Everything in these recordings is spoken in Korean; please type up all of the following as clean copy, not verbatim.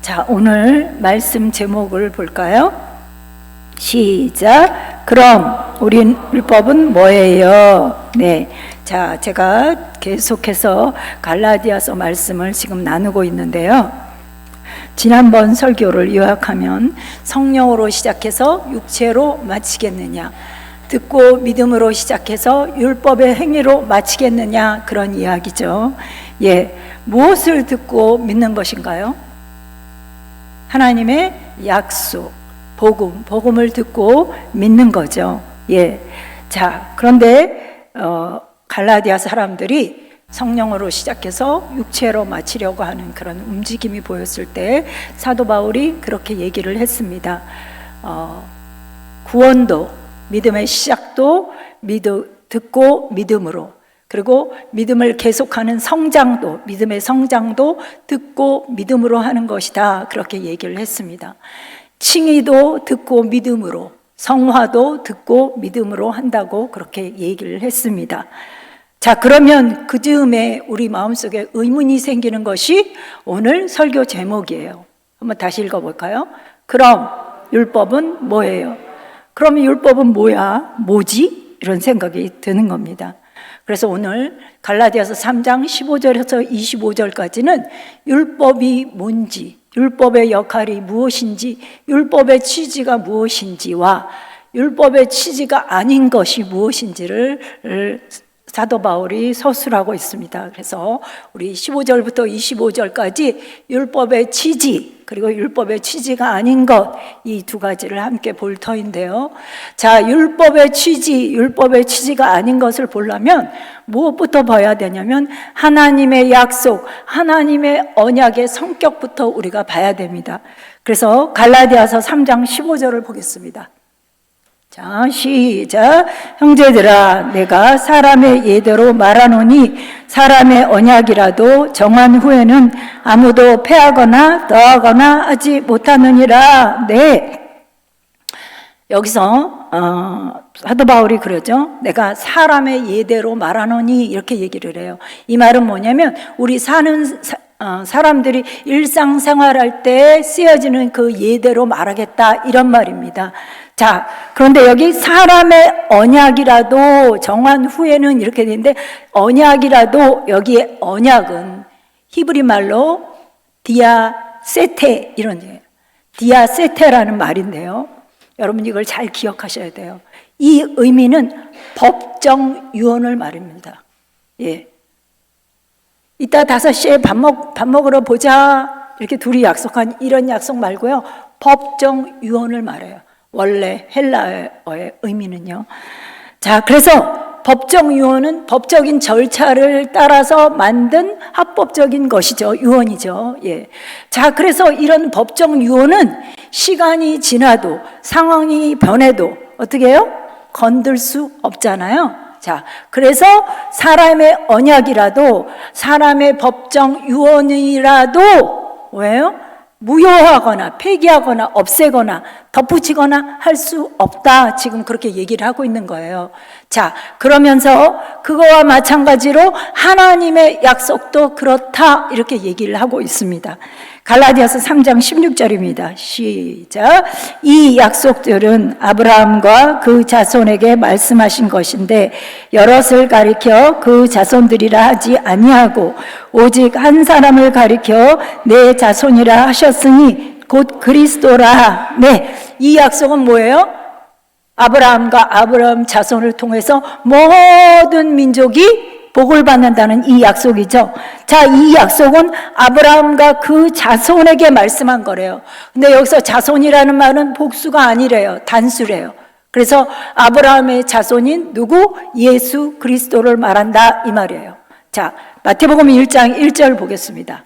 자, 오늘 말씀 제목을 볼까요? 시작. 그럼 우리 율법은 뭐예요? 네. 자, 제가 계속해서 갈라디아서 말씀을 지금 나누고 있는데요. 지난번 설교를 요약하면 성령으로 시작해서 육체로 마치겠느냐, 듣고 믿음으로 시작해서 율법의 행위로 마치겠느냐, 그런 이야기죠. 예, 무엇을 듣고 믿는 것인가요? 하나님의 약속, 복음을 듣고 믿는 거죠. 예. 자, 그런데 갈라디아 사람들이 성령으로 시작해서 육체로 마치려고 하는 그런 움직임이 보였을 때 사도 바울이 그렇게 얘기를 했습니다. 구원도, 믿음의 시작도 듣고 믿음으로, 그리고 믿음을 계속하는 성장도, 믿음의 성장도 듣고 믿음으로 하는 것이다, 그렇게 얘기를 했습니다. 칭의도 듣고 믿음으로, 성화도 듣고 믿음으로 한다고 그렇게 얘기를 했습니다. 자, 그러면 그 즈음에 우리 마음속에 의문이 생기는 것이 오늘 설교 제목이에요. 한번 다시 읽어볼까요? 그럼 율법은 뭐예요? 그럼 율법은 뭐지? 이런 생각이 드는 겁니다. 그래서 오늘 갈라디아서 3장 15절에서 25절까지는 율법이 뭔지, 율법의 역할이 무엇인지, 율법의 취지가 무엇인지와 율법의 취지가 아닌 것이 무엇인지를 사도 바울이 서술하고 있습니다. 그래서 우리 15절부터 25절까지 율법의 취지, 그리고 율법의 취지가 아닌 것, 이 두 가지를 함께 볼 터인데요. 자, 율법의 취지가 아닌 것을 보려면 무엇부터 봐야 되냐면 하나님의 약속, 하나님의 언약의 성격부터 우리가 봐야 됩니다. 그래서 갈라디아서 3장 15절을 보겠습니다. 자, 시작. 형제들아, 내가 사람의 예대로 말하노니 사람의 언약이라도 정한 후에는 아무도 패하거나 더하거나 하지 못하느니라. 네. 여기서 사도 바울이 그러죠. 내가 사람의 예대로 말하노니 이렇게 얘기를 해요. 이 말은 뭐냐면 우리 사는 사람들이 일상생활할 때 쓰여지는 그 예대로 말하겠다, 이런 말입니다. 자, 그런데 여기 사람의 언약이라도 정한 후에는 이렇게 되는데, 언약이라도, 여기에 언약은 히브리 말로 디아세테, 이런 얘기예요. 디아세테라는 말인데요. 여러분 이걸 잘 기억하셔야 돼요. 이 의미는 법정 유언을 말입니다. 예. 이따 5시에 밥 먹으러 보자, 이렇게 둘이 약속한 이런 약속 말고요. 법정 유언을 말해요. 원래 헬라어의 의미는요. 자, 그래서 법정 유언은 법적인 절차를 따라서 만든 합법적인 것이죠. 유언이죠. 예. 자, 그래서 이런 법정 유언은 시간이 지나도 상황이 변해도 어떻게 해요? 건들 수 없잖아요. 자, 그래서 사람의 언약이라도, 사람의 법정 유언이라도 왜요? 무효하거나 폐기하거나 없애거나 덧붙이거나 할 수 없다, 지금 그렇게 얘기를 하고 있는 거예요. 자, 그러면서 그거와 마찬가지로 하나님의 약속도 그렇다, 이렇게 얘기를 하고 있습니다. 갈라디아서 3장 16절입니다. 시작. 이 약속들은 아브라함과 그 자손에게 말씀하신 것인데 여럿을 가리켜 그 자손들이라 하지 아니하고 오직 한 사람을 가리켜 내 자손이라 하셨으니 곧 그리스도라. 네, 이 약속은 뭐예요? 아브라함과 아브라함 자손을 통해서 모든 민족이 복을 받는다는 이 약속이죠. 자, 이 약속은 아브라함과 그 자손에게 말씀한 거래요. 근데 여기서 자손이라는 말은 복수가 아니래요. 단수래요. 그래서 아브라함의 자손인 누구? 예수 그리스도를 말한다, 이 말이에요. 자, 마태복음 1장 1절 보겠습니다.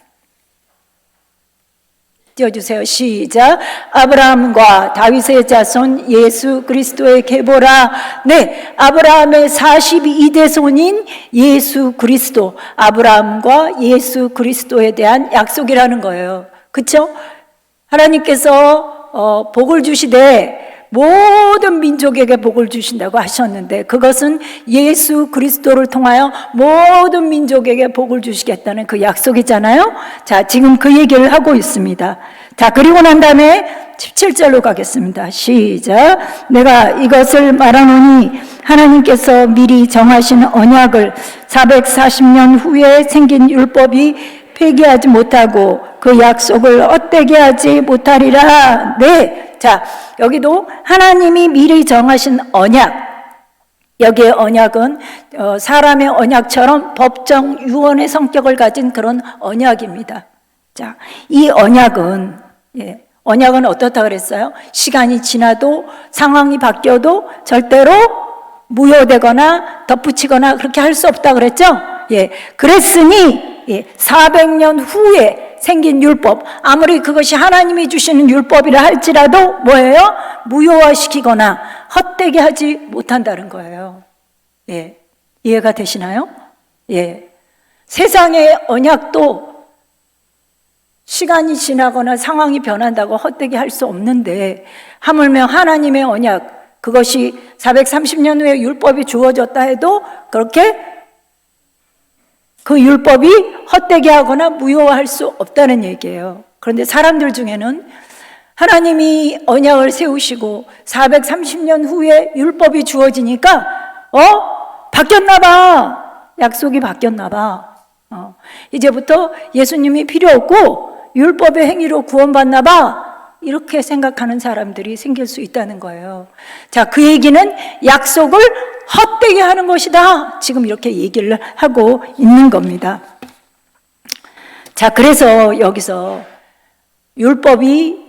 띄워주세요. 시작. 아브라함과 다윗의 자손 예수 그리스도의 계보라. 네, 아브라함의 42대 손인 예수 그리스도, 아브라함과 예수 그리스도에 대한 약속이라는 거예요. 그렇죠? 하나님께서 복을 주시되 모든 민족에게 복을 주신다고 하셨는데, 그것은 예수 그리스도를 통하여 모든 민족에게 복을 주시겠다는 그 약속이잖아요. 자, 지금 그 얘기를 하고 있습니다. 자, 그리고 난 다음에 17절로 가겠습니다. 시작. 내가 이것을 말하노니 하나님께서 미리 정하신 언약을 440년 후에 생긴 율법이 폐기하지 못하고 그 약속을 헛되게 하지 못하리라. 네. 자, 여기도 하나님이 미리 정하신 언약, 여기에 언약은 사람의 언약처럼 법정 유언의 성격을 가진 그런 언약입니다. 자, 이 언약은 언약은 어떻다 그랬어요? 시간이 지나도 상황이 바뀌어도 절대로 무효되거나 덧붙이거나 그렇게 할 수 없다 그랬죠? 그랬으니 400년 후에 생긴 율법, 아무리 그것이 하나님이 주시는 율법이라 할지라도 뭐예요? 무효화시키거나 헛되게 하지 못한다는 거예요. 이해가 되시나요? 세상의 언약도 시간이 지나거나 상황이 변한다고 헛되게 할 수 없는데, 하물며 하나님의 언약, 그것이 430년 후에 율법이 주어졌다 해도 그렇게 그 율법이 헛되게 하거나 무효화할 수 없다는 얘기예요. 그런데 사람들 중에는 하나님이 언약을 세우시고 430년 후에 율법이 주어지니까 바뀌었나 봐. 약속이 바뀌었나 봐. 이제부터 예수님이 필요 없고 율법의 행위로 구원받나 봐. 이렇게 생각하는 사람들이 생길 수 있다는 거예요. 자, 그 얘기는 약속을 헛되게 하는 것이다. 지금 이렇게 얘기를 하고 있는 겁니다. 자, 그래서 여기서 율법의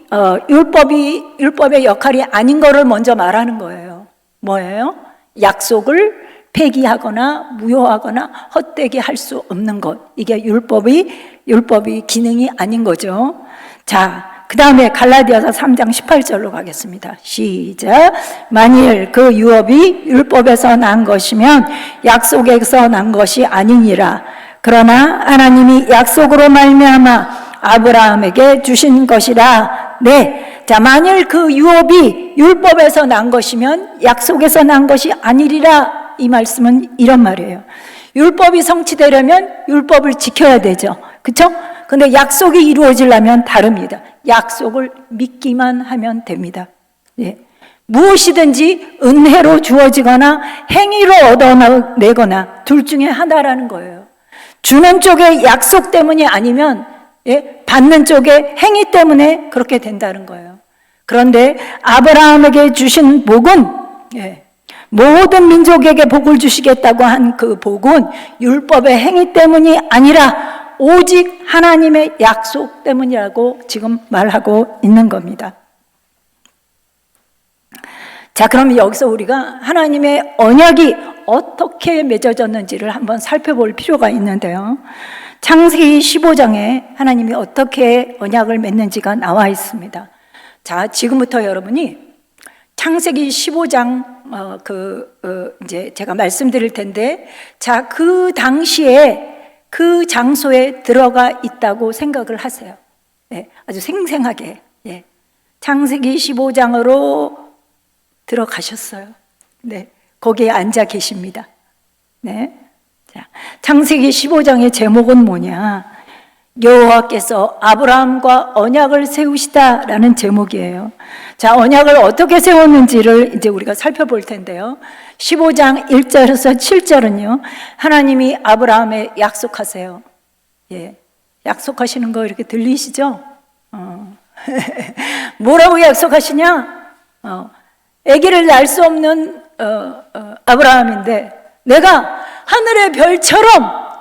역할이 아닌 거를 먼저 말하는 거예요. 뭐예요? 약속을 폐기하거나 무효하거나 헛되게 할 수 없는 것. 이게 율법이 기능이 아닌 거죠. 자, 그 다음에 갈라디아서 3장 18절로 가겠습니다. 시작. 만일 그 유업이 율법에서 난 것이면 약속에서 난 것이 아니니라. 그러나 하나님이 약속으로 말미암아 아브라함에게 주신 것이라. 네. 자, 만일 그 유업이 율법에서 난 것이면 약속에서 난 것이 아니리라. 이 말씀은 이런 말이에요. 율법이 성취되려면 율법을 지켜야 되죠. 그렇죠? 근데 약속이 이루어지려면 다릅니다. 약속을 믿기만 하면 됩니다. 무엇이든지 은혜로 주어지거나 행위로 얻어내거나 둘 중에 하나라는 거예요. 주는 쪽의 약속 때문이 아니면 받는 쪽의 행위 때문에 그렇게 된다는 거예요. 그런데 아브라함에게 주신 복은 모든 민족에게 복을 주시겠다고 한 그 복은 율법의 행위 때문이 아니라 오직 하나님의 약속 때문이라고 지금 말하고 있는 겁니다. 자, 그럼 여기서 우리가 하나님의 언약이 어떻게 맺어졌는지를 한번 살펴볼 필요가 있는데요. 창세기 15장에 하나님이 어떻게 언약을 맺는지가 나와 있습니다. 자, 지금부터 여러분이 창세기 15장 이제 제가 말씀드릴 텐데, 자, 그 당시에 그 장소에 들어가 있다고 생각을 하세요. 아주 생생하게. 창세기 15장으로 들어가셨어요. 거기에 앉아 계십니다. 자, 창세기 15장의 제목은 뭐냐? 여호와께서 아브라함과 언약을 세우시다라는 제목이에요. 자, 언약을 어떻게 세웠는지를 이제 우리가 살펴볼 텐데요. 15장 1절에서 7절은요, 하나님이 아브라함에 약속하세요. 약속하시는 거 이렇게 들리시죠? 뭐라고 약속하시냐? 아기를 낳을 수 없는 아브라함인데 내가 하늘의 별처럼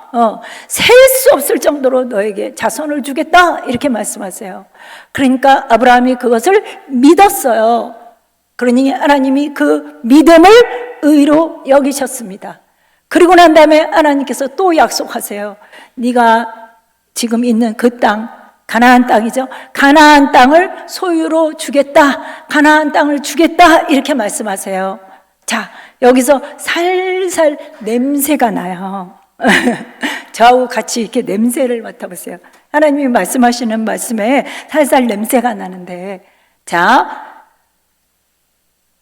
셀 수 없을 정도로 너에게 자손을 주겠다, 이렇게 말씀하세요. 그러니까 아브라함이 그것을 믿었어요. 그러니 하나님이 그 믿음을 의로 여기셨습니다. 그리고 난 다음에 하나님께서 또 약속하세요. 네가 지금 있는 그 땅, 가나안 땅이죠. 가나안 땅을 소유로 주겠다. 가나안 땅을 주겠다. 이렇게 말씀하세요. 자, 여기서 살살 냄새가 나요. 저하고 같이 이렇게 냄새를 맡아보세요. 하나님이 말씀하시는 말씀에 살살 냄새가 나는데, 자,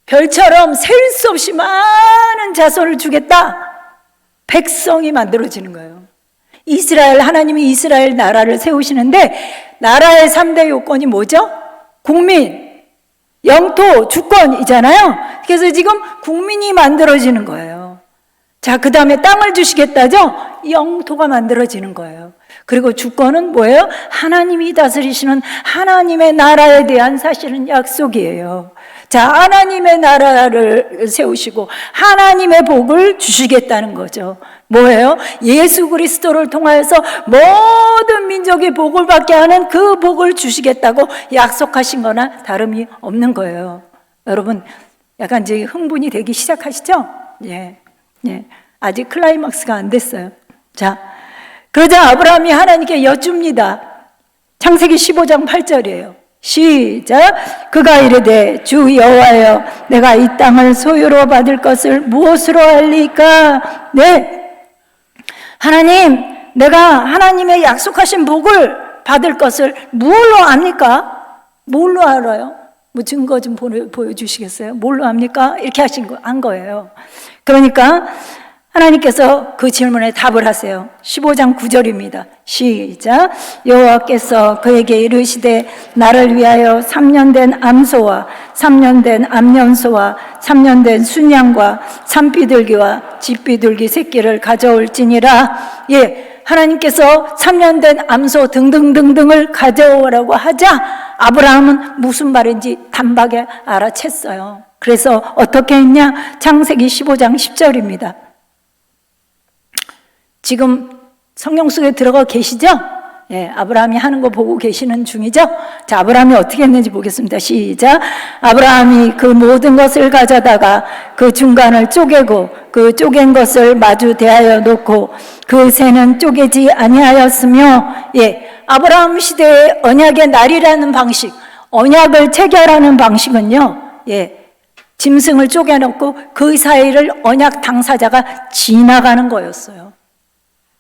별처럼 셀 수 없이 많은 자손을 주겠다. 백성이 만들어지는 거예요. 하나님이 이스라엘 나라를 세우시는데 나라의 3대 요건이 뭐죠? 국민, 영토, 주권이잖아요. 그래서 지금 국민이 만들어지는 거예요. 자, 그 다음에 땅을 주시겠다죠? 영토가 만들어지는 거예요. 그리고 주권은 뭐예요? 하나님이 다스리시는 하나님의 나라에 대한 사실은 약속이에요. 자, 하나님의 나라를 세우시고 하나님의 복을 주시겠다는 거죠. 뭐예요? 예수 그리스도를 통하여서 모든 민족이 복을 받게 하는 그 복을 주시겠다고 약속하신 거나 다름이 없는 거예요. 여러분, 약간 이제 흥분이 되기 시작하시죠? 예. 아직 클라이막스가 안 됐어요. 자, 그러자 아브라함이 하나님께 여쭙니다. 창세기 15장 8절이에요. 시작. 그가 이르되 주 여호와여, 내가 이 땅을 소유로 받을 것을 무엇으로 알리까? 네, 하나님, 내가 하나님의 약속하신 복을 받을 것을 무엇로 압니까? 뭘로 알아요? 뭐 증거 좀 보여주시겠어요? 뭘로 압니까? 이렇게 한 거예요. 그러니까 하나님께서 그 질문에 답을 하세요. 15장 9절입니다. 시작. 여호와께서 그에게 이르시되 나를 위하여 3년 된 암소와 3년 된 암년소와 3년 된 순양과 산비둘기와 집비둘기 새끼를 가져올지니라. 예, 하나님께서 3년 된 암소 등등등등을 가져오라고 하자 아브라함은 무슨 말인지 단박에 알아챘어요. 그래서 어떻게 했냐? 창세기 15장 10절입니다. 지금 성경 속에 들어가 계시죠? 예, 아브라함이 하는 거 보고 계시는 중이죠? 자, 아브라함이 어떻게 했는지 보겠습니다. 시작. 아브라함이 그 모든 것을 가져다가 그 중간을 쪼개고 그 쪼갠 것을 마주 대하여 놓고 그 새는 쪼개지 아니하였으며, 예, 아브라함 시대의 언약의 날이라는 방식, 언약을 체결하는 방식은요, 예, 짐승을 쪼개놓고 그 사이를 언약 당사자가 지나가는 거였어요.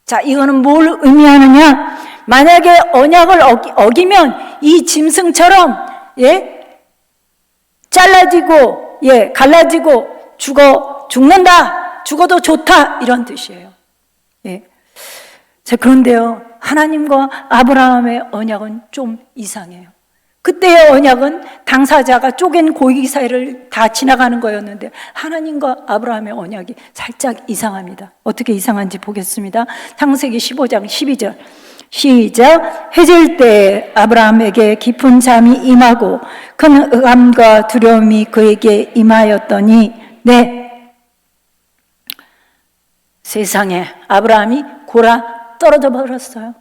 자, 이거는 뭘 의미하느냐? 만약에 언약을 어기면 이 짐승처럼, 예, 잘라지고, 예, 갈라지고 죽는다, 죽어도 좋다, 이런 뜻이에요. 예. 자, 그런데요, 하나님과 아브라함의 언약은 좀 이상해요. 그때의 언약은 당사자가 쪼갠 고기 사이를 다 지나가는 거였는데 하나님과 아브라함의 언약이 살짝 이상합니다. 어떻게 이상한지 보겠습니다. 창세기 15장 12절. 시작. 해질 때 아브라함에게 깊은 잠이 임하고 큰 의암과 두려움이 그에게 임하였더니, 네, 세상에 아브라함이 골아 떨어져 버렸어요.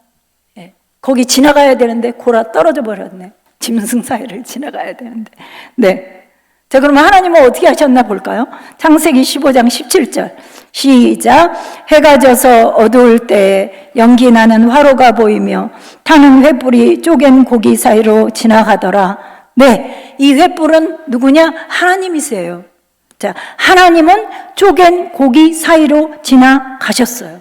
예. 거기 지나가야 되는데 골아 떨어져 버렸네. 짐승 사이를 지나가야 되는데. 네. 자, 그러면 하나님은 어떻게 하셨나 볼까요? 창세기 15장 17절. 시작. 해가 져서 어두울 때 연기 나는 화로가 보이며 타는 횃불이 쪼갠 고기 사이로 지나가더라. 네. 이 횃불은 누구냐? 하나님이세요. 자, 하나님은 쪼갠 고기 사이로 지나가셨어요.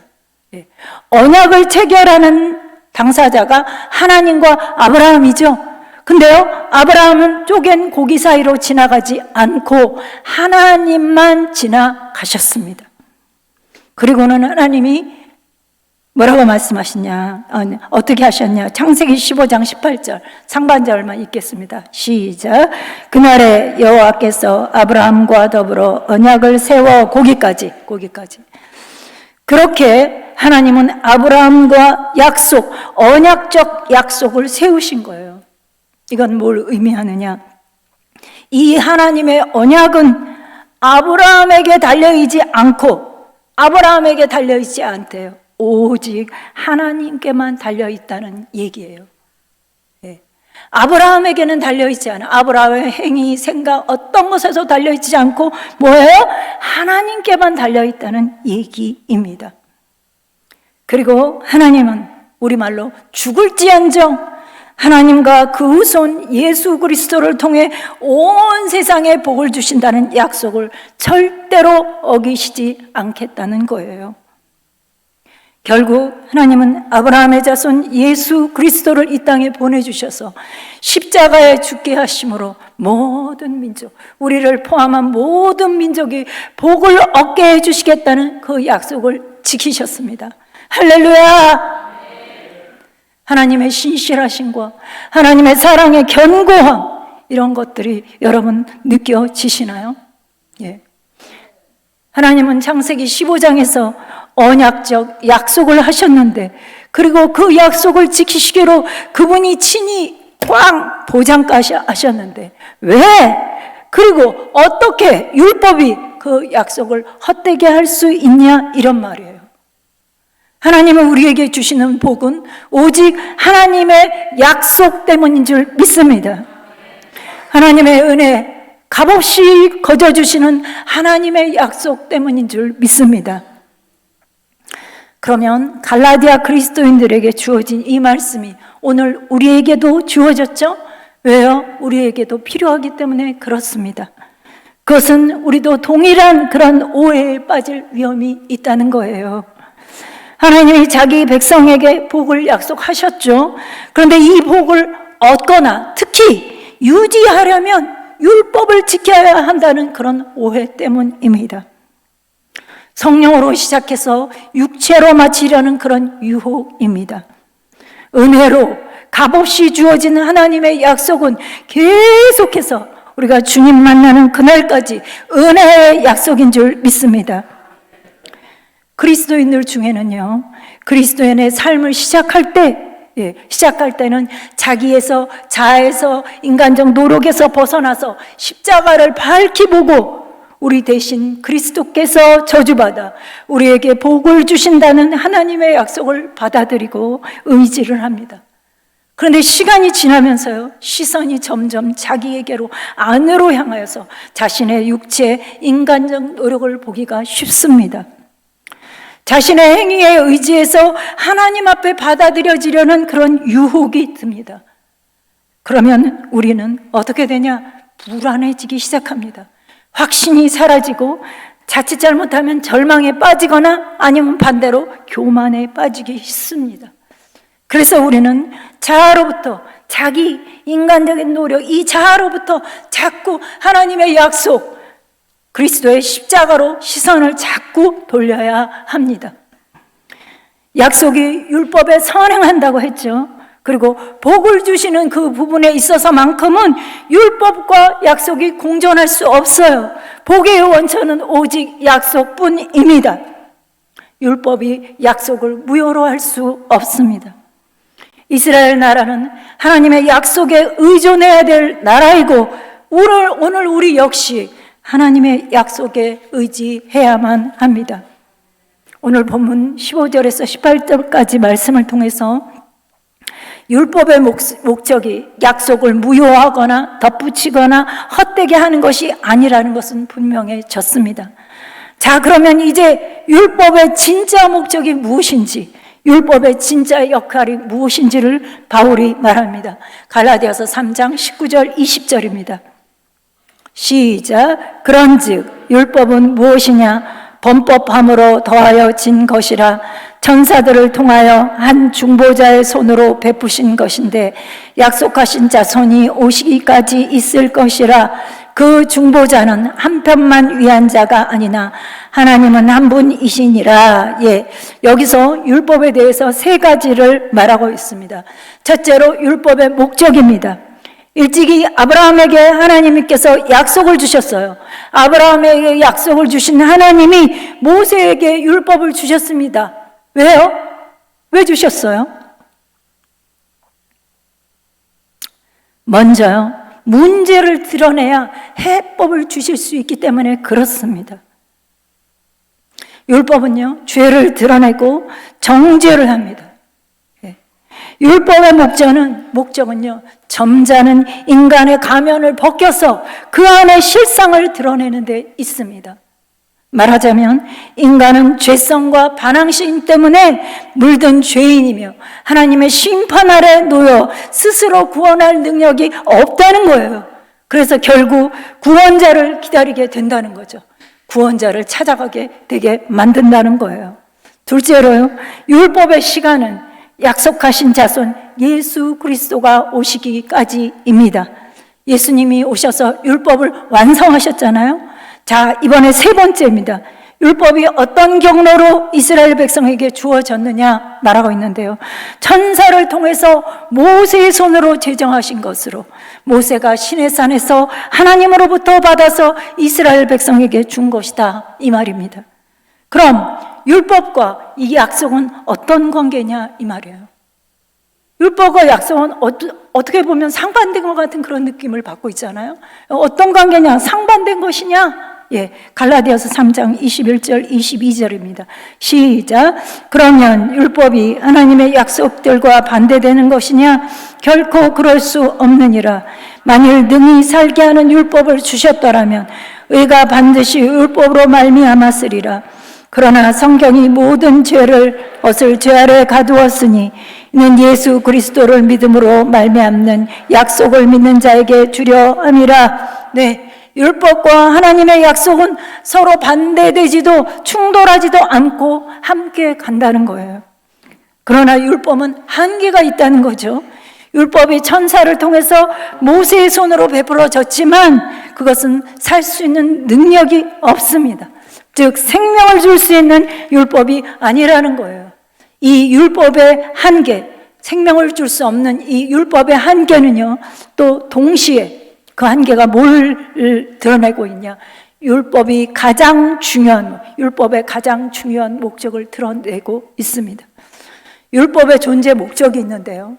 네. 언약을 체결하는 당사자가 하나님과 아브라함이죠. 근데요, 아브라함은 쪼갠 고기 사이로 지나가지 않고 하나님만 지나가셨습니다. 그리고는 하나님이 뭐라고 말씀하시냐? 어떻게 하셨냐? 창세기 15장 18절 상반절만 읽겠습니다. 시작. 그날에 여호와께서 아브라함과 더불어 언약을 세워 거기까지. 그렇게 하나님은 아브라함과 언약적 약속을 세우신 거예요. 이건 뭘 의미하느냐? 이 하나님의 언약은 아브라함에게 달려있지 않대요. 오직 하나님께만 달려있다는 얘기예요. 예. 아브라함에게는 달려있지 않아. 아브라함의 행위, 생각, 어떤 것에서 달려있지 않고 뭐예요? 하나님께만 달려있다는 얘기입니다. 그리고 하나님은 우리말로 죽을지언정 하나님과 그 후손 예수 그리스도를 통해 온 세상에 복을 주신다는 약속을 절대로 어기시지 않겠다는 거예요. 결국 하나님은 아브라함의 자손 예수 그리스도를 이 땅에 보내주셔서 십자가에 죽게 하심으로 모든 민족, 우리를 포함한 모든 민족이 복을 얻게 해주시겠다는 그 약속을 지키셨습니다. 할렐루야! 하나님의 신실하심과 하나님의 사랑의 견고함, 이런 것들이 여러분 느껴지시나요? 예. 하나님은 창세기 15장에서 언약적 약속을 하셨는데, 그리고 그 약속을 지키시기로 그분이 친히 꽝 보장까지 하셨는데, 왜? 그리고 어떻게 율법이 그 약속을 헛되게 할 수 있냐, 이런 말이에요. 하나님은 우리에게 주시는 복은 오직 하나님의 약속 때문인 줄 믿습니다. 하나님의 은혜, 값없이 거저주시는 하나님의 약속 때문인 줄 믿습니다. 그러면 갈라디아 그리스도인들에게 주어진 이 말씀이 오늘 우리에게도 주어졌죠? 왜요? 우리에게도 필요하기 때문에 그렇습니다. 그것은 우리도 동일한 그런 오해에 빠질 위험이 있다는 거예요. 하나님이 자기 백성에게 복을 약속하셨죠. 그런데 이 복을 얻거나 특히 유지하려면 율법을 지켜야 한다는 그런 오해 때문입니다. 성령으로 시작해서 육체로 마치려는 그런 유혹입니다. 은혜로 값없이 주어진 하나님의 약속은 계속해서 우리가 주님 만나는 그날까지 은혜의 약속인 줄 믿습니다. 그리스도인들 중에는요, 그리스도인의 삶을 시작할 때는 자기에서, 자아에서, 인간적 노력에서 벗어나서 십자가를 밝히 보고 우리 대신 그리스도께서 저주받아 우리에게 복을 주신다는 하나님의 약속을 받아들이고 의지를 합니다. 그런데 시간이 지나면서요, 시선이 점점 자기에게로 안으로 향하여서 자신의 육체, 인간적 노력을 보기가 쉽습니다. 자신의 행위에 의지해서 하나님 앞에 받아들여지려는 그런 유혹이 듭니다. 그러면 우리는 어떻게 되냐? 불안해지기 시작합니다. 확신이 사라지고 자칫 잘못하면 절망에 빠지거나 아니면 반대로 교만에 빠지기 쉽습니다. 그래서 우리는 자아로부터, 자기 인간적인 노력, 이 자아로부터 자꾸 하나님의 약속, 그리스도의 십자가로 시선을 자꾸 돌려야 합니다. 약속이 율법에 선행한다고 했죠. 그리고 복을 주시는 그 부분에 있어서만큼은 율법과 약속이 공존할 수 없어요. 복의 원천은 오직 약속뿐입니다. 율법이 약속을 무효로 할 수 없습니다. 이스라엘 나라는 하나님의 약속에 의존해야 될 나라이고, 오늘 우리 역시 하나님의 약속에 의지해야만 합니다. 오늘 본문 15절에서 18절까지 말씀을 통해서 율법의 목적이 약속을 무효하거나 덧붙이거나 헛되게 하는 것이 아니라는 것은 분명해졌습니다. 자, 그러면 이제 율법의 진짜 목적이 무엇인지, 율법의 진짜 역할이 무엇인지를 바울이 말합니다. 갈라디아서 3장 19절 20절입니다. 시작. 그런즉 율법은 무엇이냐? 범법함으로 더하여 진 것이라. 천사들을 통하여 한 중보자의 손으로 베푸신 것인데 약속하신 자손이 오시기까지 있을 것이라. 그 중보자는 한편만 위한 자가 아니나 하나님은 한 분이시니라. 예, 여기서 율법에 대해서 세 가지를 말하고 있습니다. 첫째로 율법의 목적입니다. 일찍이 아브라함에게 하나님께서 약속을 주셨어요. 아브라함에게 약속을 주신 하나님이 모세에게 율법을 주셨습니다. 왜요? 왜 주셨어요? 먼저요, 문제를 드러내야 해법을 주실 수 있기 때문에 그렇습니다. 율법은요, 죄를 드러내고 정죄를 합니다. 율법의 목적은요, 점잖은 인간의 가면을 벗겨서 그 안에 실상을 드러내는 데 있습니다. 말하자면 인간은 죄성과 반항심 때문에 물든 죄인이며 하나님의 심판 아래 놓여 스스로 구원할 능력이 없다는 거예요. 그래서 결국 구원자를 기다리게 된다는 거죠. 구원자를 찾아가게 되게 만든다는 거예요. 둘째로요, 율법의 시간은 약속하신 자손 예수 그리스도가 오시기까지입니다. 예수님이 오셔서 율법을 완성하셨잖아요. 자, 이번에 세 번째입니다. 율법이 어떤 경로로 이스라엘 백성에게 주어졌느냐 말하고 있는데요. 천사를 통해서 모세의 손으로 제정하신 것으로 모세가 시내산에서 하나님으로부터 받아서 이스라엘 백성에게 준 것이다, 이 말입니다. 그럼 율법과 이 약속은 어떤 관계냐 이 말이에요. 율법과 약속은 어떻게 보면 상반된 것 같은 그런 느낌을 받고 있잖아요. 어떤 관계냐? 상반된 것이냐? 예, 갈라디아서 3장 21절 22절입니다. 시작. 그러면 율법이 하나님의 약속들과 반대되는 것이냐? 결코 그럴 수 없느니라. 만일 능히 살게 하는 율법을 주셨더라면 의가 반드시 율법으로 말미암았으리라. 그러나 성경이 모든 것을 죄 아래 가두었으니 이는 예수 그리스도를 믿음으로 말미암는 약속을 믿는 자에게 주려 함이라. 네, 율법과 하나님의 약속은 서로 반대되지도 충돌하지도 않고 함께 간다는 거예요. 그러나 율법은 한계가 있다는 거죠. 율법이 천사를 통해서 모세의 손으로 베풀어졌지만 그것은 살 수 있는 능력이 없습니다. 즉 생명을 줄 수 있는 율법이 아니라는 거예요. 이 율법의 한계, 생명을 줄 수 없는 이 율법의 한계는요, 또 동시에 그 한계가 뭘 드러내고 있냐? 율법의 가장 중요한 목적을 드러내고 있습니다. 율법의 존재 목적이 있는데요,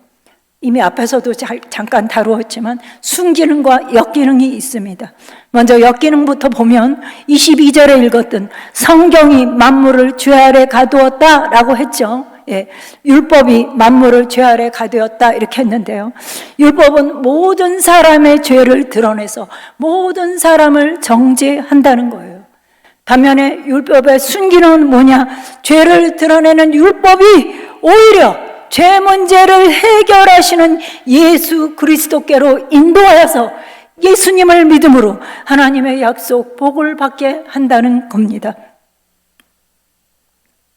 이미 앞에서도 잠깐 다루었지만 순기능과 역기능이 있습니다. 먼저 역기능부터 보면 22절에 읽었던 성경이 만물을 죄 아래 가두었다라고 했죠. 예, 율법이 만물을 죄 아래 가두었다 이렇게 했는데요, 율법은 모든 사람의 죄를 드러내서 모든 사람을 정죄한다는 거예요. 반면에 율법의 순기능은 뭐냐? 죄를 드러내는 율법이 오히려 죄 문제를 해결하시는 예수 그리스도께로 인도하여서 예수님을 믿음으로 하나님의 약속, 복을 받게 한다는 겁니다.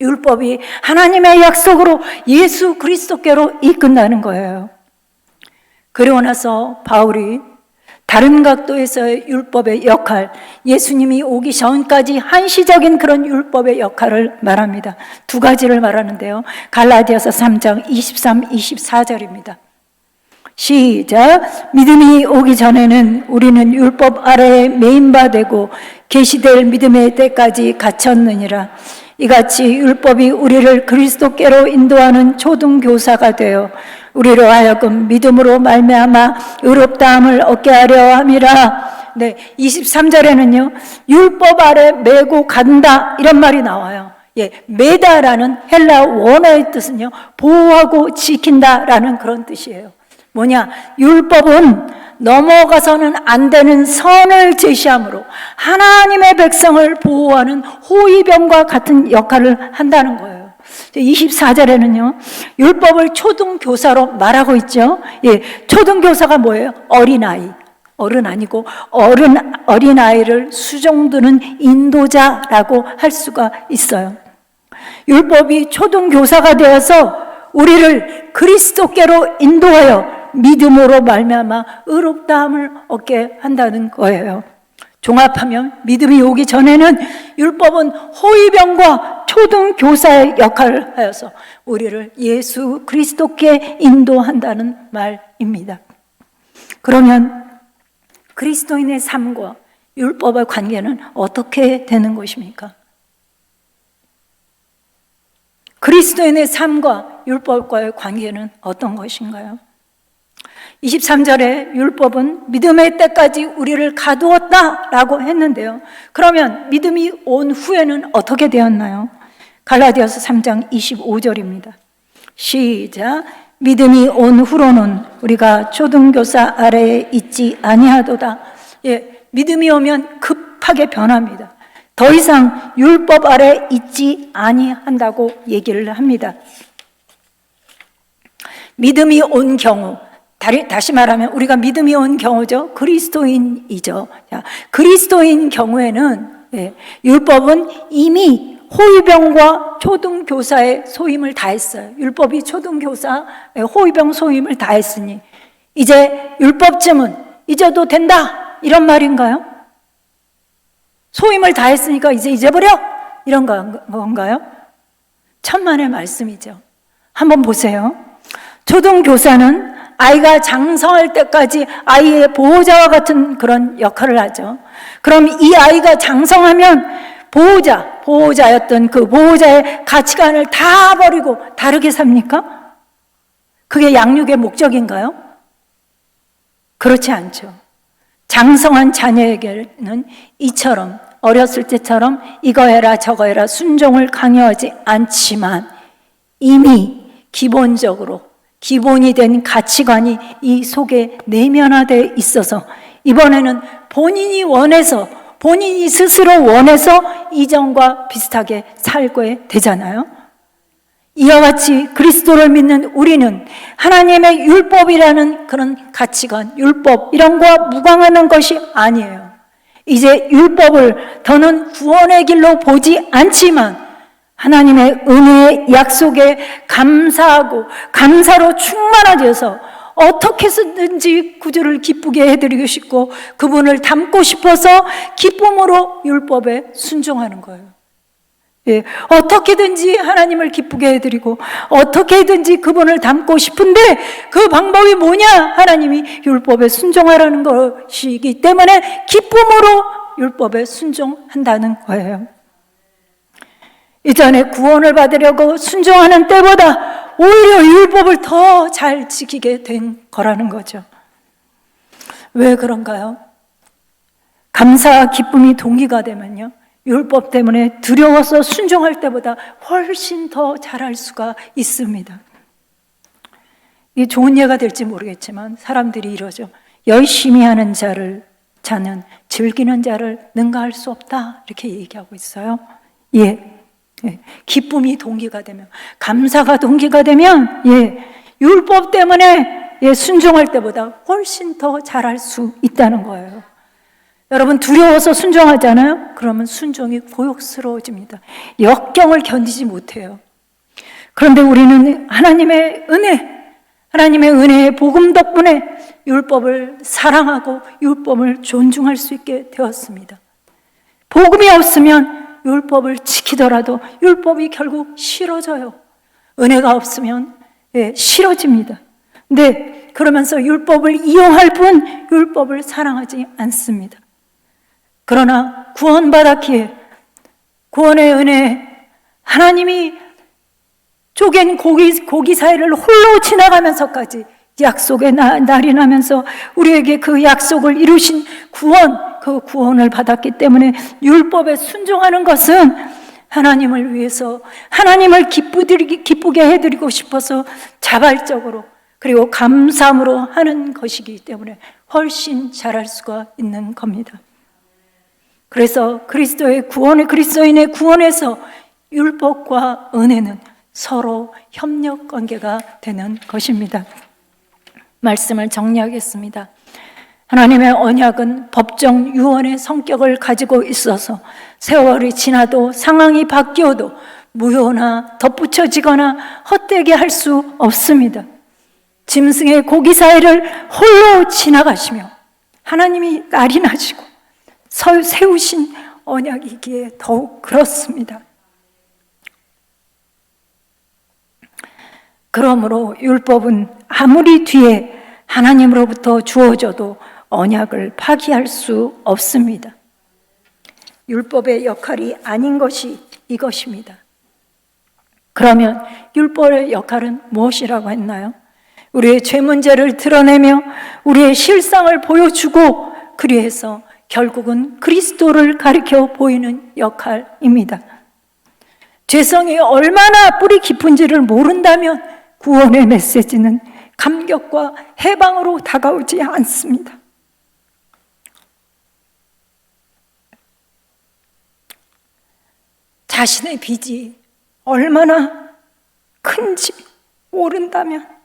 율법이 하나님의 약속으로 예수 그리스도께로 이끈다는 거예요. 그리고 나서 바울이 다른 각도에서의 율법의 역할, 예수님이 오기 전까지 한시적인 그런 율법의 역할을 말합니다. 두 가지를 말하는데요, 갈라디아서 3장 23, 24절입니다. 시작. 믿음이 오기 전에는 우리는 율법 아래에 매인바되고 계시될 믿음의 때까지 갇혔느니라. 이같이 율법이 우리를 그리스도께로 인도하는 초등교사가 되어 우리로 하여금 믿음으로 말미암아 의롭다함을 얻게 하려 함이라. 네, 23절에는요, 율법 아래 메고 간다 이런 말이 나와요. 예, 메다라는 헬라 원어의 뜻은요, 보호하고 지킨다라는 그런 뜻이에요. 뭐냐? 율법은 넘어가서는 안 되는 선을 제시함으로 하나님의 백성을 보호하는 호위병과 같은 역할을 한다는 거예요. 24절에는요, 율법을 초등교사로 말하고 있죠. 예, 초등교사가 뭐예요? 어린아이. 어른 아니고 어린아이를 수종드는 인도자라고 할 수가 있어요. 율법이 초등교사가 되어서 우리를 그리스도께로 인도하여 믿음으로 말미암아 의롭다함을 얻게 한다는 거예요. 종합하면 믿음이 오기 전에는 율법은 호위병과 초등교사의 역할을 하여서 우리를 예수 그리스도께 인도한다는 말입니다. 그러면 그리스도인의 삶과 율법의 관계는 어떻게 되는 것입니까? 그리스도인의 삶과 율법과의 관계는 어떤 것인가요? 23절에 율법은 믿음의 때까지 우리를 가두었다라고 했는데요, 그러면 믿음이 온 후에는 어떻게 되었나요? 갈라디아서 3장 25절입니다. 시작. 믿음이 온 후로는 우리가 초등교사 아래에 있지 아니하도다. 예, 믿음이 오면 급하게 변합니다. 더 이상 율법 아래 있지 아니한다고 얘기를 합니다. 믿음이 온 경우, 다시 말하면 우리가 믿음이 온 경우죠. 그리스도인이죠. 자, 그리스도인 경우에는 율법은 이미 호위병과 초등교사의 소임을 다했어요. 율법이 초등교사, 호위병 소임을 다했으니 이제 율법쯤은 잊어도 된다, 이런 말인가요? 소임을 다했으니까 이제 잊어버려, 이런 건가요? 천만의 말씀이죠. 한번 보세요. 초등교사는 아이가 장성할 때까지 아이의 보호자와 같은 그런 역할을 하죠. 그럼 이 아이가 장성하면 보호자였던 그 보호자의 가치관을 다 버리고 다르게 삽니까? 그게 양육의 목적인가요? 그렇지 않죠. 장성한 자녀에게는 이처럼, 어렸을 때처럼 이거 해라 저거 해라 순종을 강요하지 않지만 이미 기본적으로 기본이 된 가치관이 이 속에 내면화되어 있어서 이번에는 본인이 스스로 원해서 이전과 비슷하게 살게 되잖아요. 이와 같이 그리스도를 믿는 우리는 하나님의 율법이라는 그런 가치관, 율법 이런 거와 무관하는 것이 아니에요. 이제 율법을 더는 구원의 길로 보지 않지만 하나님의 은혜의 약속에 감사하고 감사로 충만하여서 어떻게 해서든지 구주를 기쁘게 해드리고 싶고 그분을 닮고 싶어서 기쁨으로 율법에 순종하는 거예요. 예, 어떻게든지 하나님을 기쁘게 해드리고 어떻게든지 그분을 닮고 싶은데 그 방법이 뭐냐? 하나님이 율법에 순종하라는 것이기 때문에 기쁨으로 율법에 순종한다는 거예요. 이전에 구원을 받으려고 순종하는 때보다 오히려 율법을 더 잘 지키게 된 거라는 거죠. 왜 그런가요? 감사와 기쁨이 동기가 되면요, 율법 때문에 두려워서 순종할 때보다 훨씬 더 잘할 수가 있습니다. 이게 좋은 예가 될지 모르겠지만 사람들이 이러죠. 열심히 하는 자는 즐기는 자를 능가할 수 없다, 이렇게 얘기하고 있어요. 기쁨이 동기가 되면, 감사가 동기가 되면 율법 때문에 순종할 때보다 훨씬 더 잘할 수 있다는 거예요. 여러분, 두려워서 순종하잖아요? 그러면 순종이 고역스러워집니다. 역경을 견디지 못해요. 그런데 우리는 하나님의 은혜의 복음 덕분에 율법을 사랑하고 율법을 존중할 수 있게 되었습니다. 복음이 없으면 율법을 지키더라도 율법이 결국 싫어져요. 은혜가 없으면 싫어집니다. 근데 그러면서 율법을 이용할 뿐 율법을 사랑하지 않습니다. 그러나 구원받았기에 구원의 은혜, 하나님이 쪼갠 고기 사이를 홀로 지나가면서까지 약속의 날이 나면서 우리에게 그 약속을 이루신 그 구원을 받았기 때문에 율법에 순종하는 것은 하나님을 위해서, 하나님을 기쁘게 해드리고 싶어서 자발적으로 그리고 감사함으로 하는 것이기 때문에 훨씬 잘할 수가 있는 겁니다. 그래서 그리스도인의 구원에서 율법과 은혜는 서로 협력 관계가 되는 것입니다. 말씀을 정리하겠습니다. 하나님의 언약은 법정 유언의 성격을 가지고 있어서 세월이 지나도 상황이 바뀌어도 무효나 덧붙여지거나 헛되게 할 수 없습니다. 짐승의 고기 사이를 홀로 지나가시며 하나님이 날이 나시고 세우신 언약이기에 더욱 그렇습니다. 그러므로 율법은 아무리 뒤에 하나님으로부터 주어져도 언약을 파기할 수 없습니다. 율법의 역할이 아닌 것이 이것입니다. 그러면 율법의 역할은 무엇이라고 했나요? 우리의 죄 문제를 드러내며 우리의 실상을 보여주고 그리해서 결국은 그리스도를 가리켜 보이는 역할입니다. 죄성이 얼마나 뿌리 깊은지를 모른다면 구원의 메시지는 감격과 해방으로 다가오지 않습니다. 자신의 빚이 얼마나 큰지 모른다면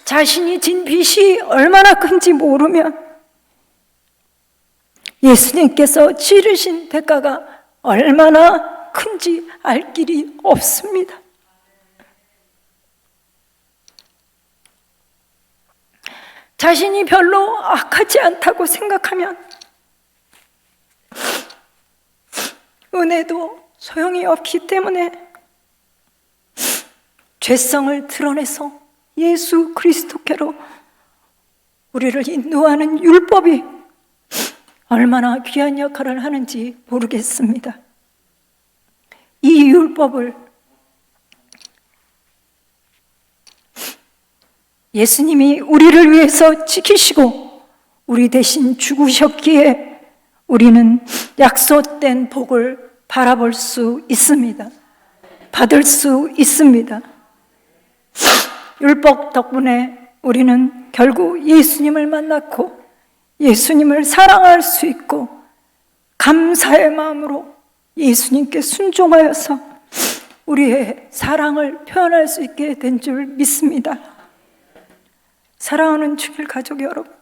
자신이 진 빚이 얼마나 큰지 모르면 예수님께서 치르신 대가가 얼마나 큰지 알 길이 없습니다. 자신이 별로 악하지 않다고 생각하면 은혜도 소용이 없기 때문에 죄성을 드러내서 예수 그리스도께로 우리를 인도하는 율법이 얼마나 귀한 역할을 하는지 모르겠습니다. 이 율법을 예수님이 우리를 위해서 지키시고 우리 대신 죽으셨기에 우리는 약속된 복을 바라볼 수 있습니다. 받을 수 있습니다. 율법 덕분에 우리는 결국 예수님을 만났고 예수님을 사랑할 수 있고 감사의 마음으로 예수님께 순종하여서 우리의 사랑을 표현할 수 있게 된 줄 믿습니다. 사랑하는 주일 가족 여러분,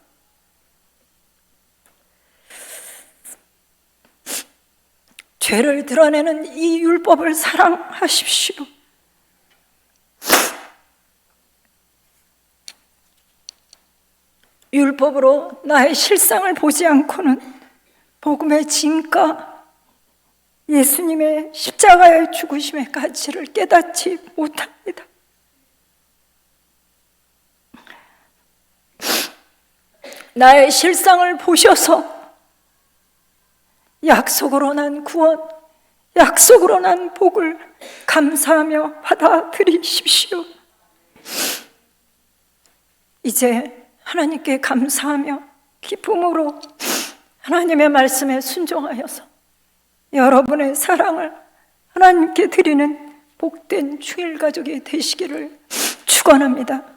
죄를 드러내는 이 율법을 사랑하십시오. 율법으로 나의 실상을 보지 않고는 복음의 진가, 예수님의 십자가의 죽으심의 가치를 깨닫지 못합니다. 나의 실상을 보셔서 약속으로 난 구원, 약속으로 난 복을 감사하며 받아들이십시오. 이제 하나님께 감사하며 기쁨으로 하나님의 말씀에 순종하여서 여러분의 사랑을 하나님께 드리는 복된 주일 가족이 되시기를 축원합니다.